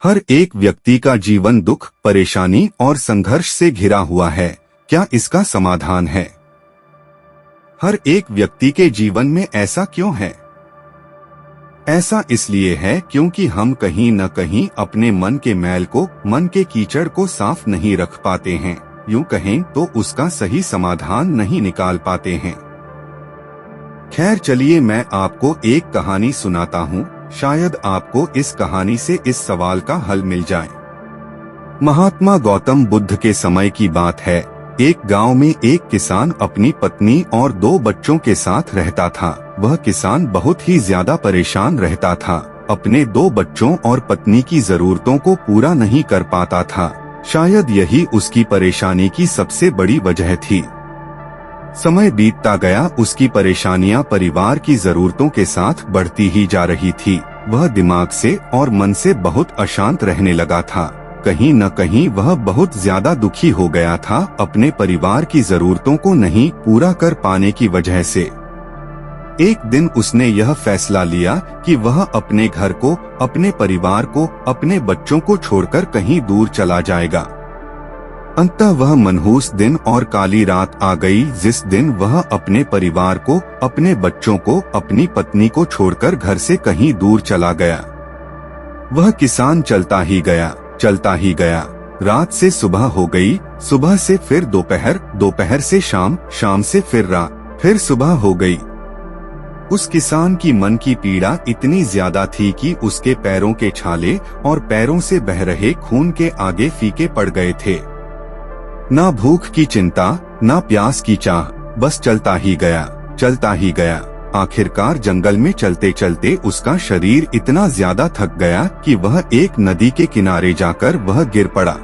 हर एक व्यक्ति का जीवन दुख, परेशानी और संघर्ष से घिरा हुआ है। क्या इसका समाधान है? हर एक व्यक्ति के जीवन में ऐसा क्यों है? ऐसा इसलिए है क्योंकि हम कहीं न कहीं अपने मन के मैल को, मन के कीचड़ को साफ नहीं रख पाते हैं। यूं कहें तो उसका सही समाधान नहीं निकाल पाते हैं। खैर चलिए मैं आपको एक कहानी सुनाता हूँ। शायद आपको इस कहानी से इस सवाल का हल मिल जाए। महात्मा गौतम बुद्ध के समय की बात है। एक गांव में एक किसान अपनी पत्नी और 2 बच्चों के साथ रहता था। वह किसान बहुत ही ज्यादा परेशान रहता था। अपने 2 बच्चों और पत्नी की जरूरतों को पूरा नहीं कर पाता था। शायद यही उसकी परेशानी की सबसे बड़ी वजह थी। समय बीतता गया, उसकी परेशानियां परिवार की जरूरतों के साथ बढ़ती ही जा रही थी। वह दिमाग से और मन से बहुत अशांत रहने लगा था। कहीं न कहीं वह बहुत ज्यादा दुखी हो गया था अपने परिवार की जरूरतों को नहीं पूरा कर पाने की वजह से। एक दिन उसने यह फैसला लिया कि वह अपने घर को, अपने परिवार को, अपने बच्चों को छोड़कर कहीं दूर चला जाएगा। अंततः वह मनहूस दिन और काली रात आ गई जिस दिन वह अपने परिवार को, अपने बच्चों को, अपनी पत्नी को छोड़कर घर से कहीं दूर चला गया। वह किसान चलता ही गया, चलता ही गया। रात से सुबह हो गई, सुबह से फिर दोपहर, दोपहर से शाम, शाम से फिर रात, फिर सुबह हो गई। उस किसान की मन की पीड़ा इतनी ज्यादा थी कि उसके पैरों के छाले और पैरों से बह रहे खून के आगे फीके पड़ गए थे। ना भूख की चिंता, ना प्यास की चाह, बस चलता ही गया, चलता ही गया। आखिरकार जंगल में चलते चलते उसका शरीर इतना ज्यादा थक गया कि वह एक नदी के किनारे जाकर वह गिर पड़ा।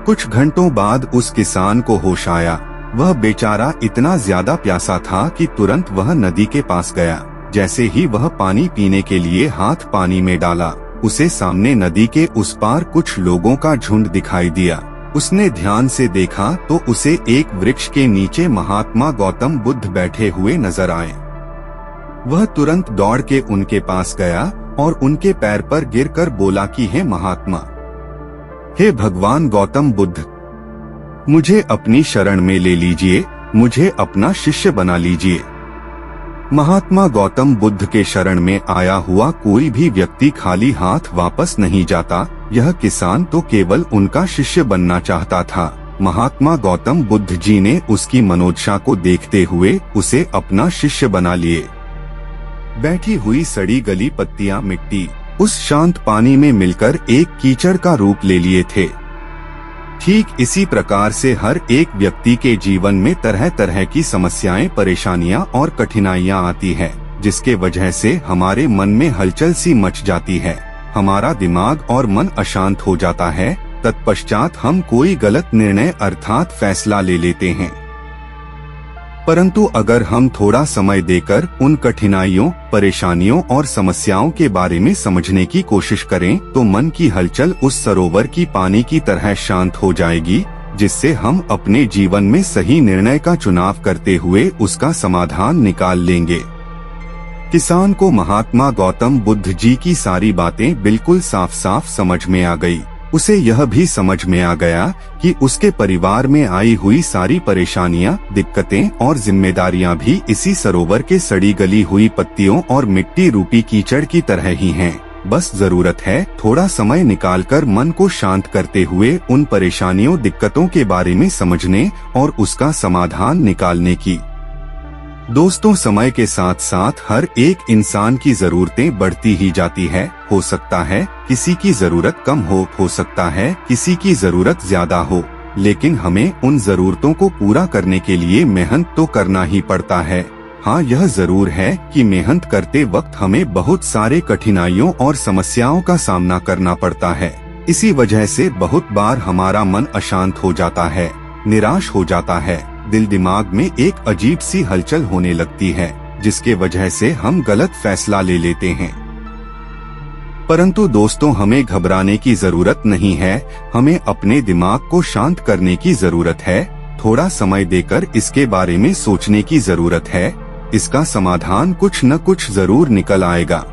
कुछ घंटों बाद उस किसान को होश आया। वह बेचारा इतना ज्यादा प्यासा था कि तुरंत वह नदी के पास गया। जैसे ही वह पानी पीने के लिए हाथ पानी में डाला, उसे सामने नदी के उस पार कुछ लोगों का झुंड दिखाई दिया। उसने ध्यान से देखा तो उसे एक वृक्ष के नीचे महात्मा गौतम बुद्ध बैठे हुए नजर आए। वह तुरंत दौड़ के उनके पास गया और उनके पैर पर गिरकर बोला कि हे महात्मा, हे भगवान गौतम बुद्ध, मुझे अपनी शरण में ले लीजिए, मुझे अपना शिष्य बना लीजिए। महात्मा गौतम बुद्ध के शरण में आया हुआ कोई भी व्यक्ति खाली हाथ वापस नहीं जाता। यह किसान तो केवल उनका शिष्य बनना चाहता था। महात्मा गौतम बुद्ध जी ने उसकी मनोदशा को देखते हुए उसे अपना शिष्य बना लिए। बैठी हुई सड़ी गली पत्तियां, मिट्टी उस शांत पानी में मिलकर एक कीचड़ का रूप ले लिए थे। ठीक इसी प्रकार से हर एक व्यक्ति के जीवन में तरह तरह की समस्याएं, परेशानियां और कठिनाइयां आती है, जिसके वजह से हमारे मन में हलचल सी मच जाती है। हमारा दिमाग और मन अशांत हो जाता है। तत्पश्चात हम कोई गलत निर्णय अर्थात फैसला ले लेते हैं। परंतु अगर हम थोड़ा समय देकर उन कठिनाइयों, परेशानियों और समस्याओं के बारे में समझने की कोशिश करें तो मन की हलचल उस सरोवर की पानी की तरह शांत हो जाएगी, जिससे हम अपने जीवन में सही निर्णय का चुनाव करते हुए उसका समाधान निकाल लेंगे। किसान को महात्मा गौतम बुद्ध जी की सारी बातें बिल्कुल साफ साफ समझ में आ गई। उसे यह भी समझ में आ गया कि उसके परिवार में आई हुई सारी परेशानियां, दिक्कतें और जिम्मेदारियां भी इसी सरोवर के सड़ी गली हुई पत्तियों और मिट्टी रूपी कीचड़ की तरह ही हैं। बस जरूरत है थोड़ा समय निकालकर मन को शांत करते हुए उन परेशानियों, दिक्कतों के बारे में समझने और उसका समाधान निकालने की। दोस्तों, समय के साथ साथ हर एक इंसान की जरूरतें बढ़ती ही जाती है। हो सकता है किसी की जरूरत कम हो सकता है किसी की जरूरत ज्यादा हो, लेकिन हमें उन जरूरतों को पूरा करने के लिए मेहनत तो करना ही पड़ता है। हाँ, यह जरूर है कि मेहनत करते वक्त हमें बहुत सारे कठिनाइयों और समस्याओं का सामना करना पड़ता है। इसी वजह से बहुत बार हमारा मन अशांत हो जाता है, निराश हो जाता है, दिल दिमाग में एक अजीब सी हलचल होने लगती है, जिसके वजह से हम गलत फैसला ले लेते हैं। परंतु दोस्तों, हमें घबराने की जरूरत नहीं है। हमें अपने दिमाग को शांत करने की जरूरत है। थोड़ा समय देकर इसके बारे में सोचने की जरूरत है। इसका समाधान कुछ न कुछ जरूर निकल आएगा।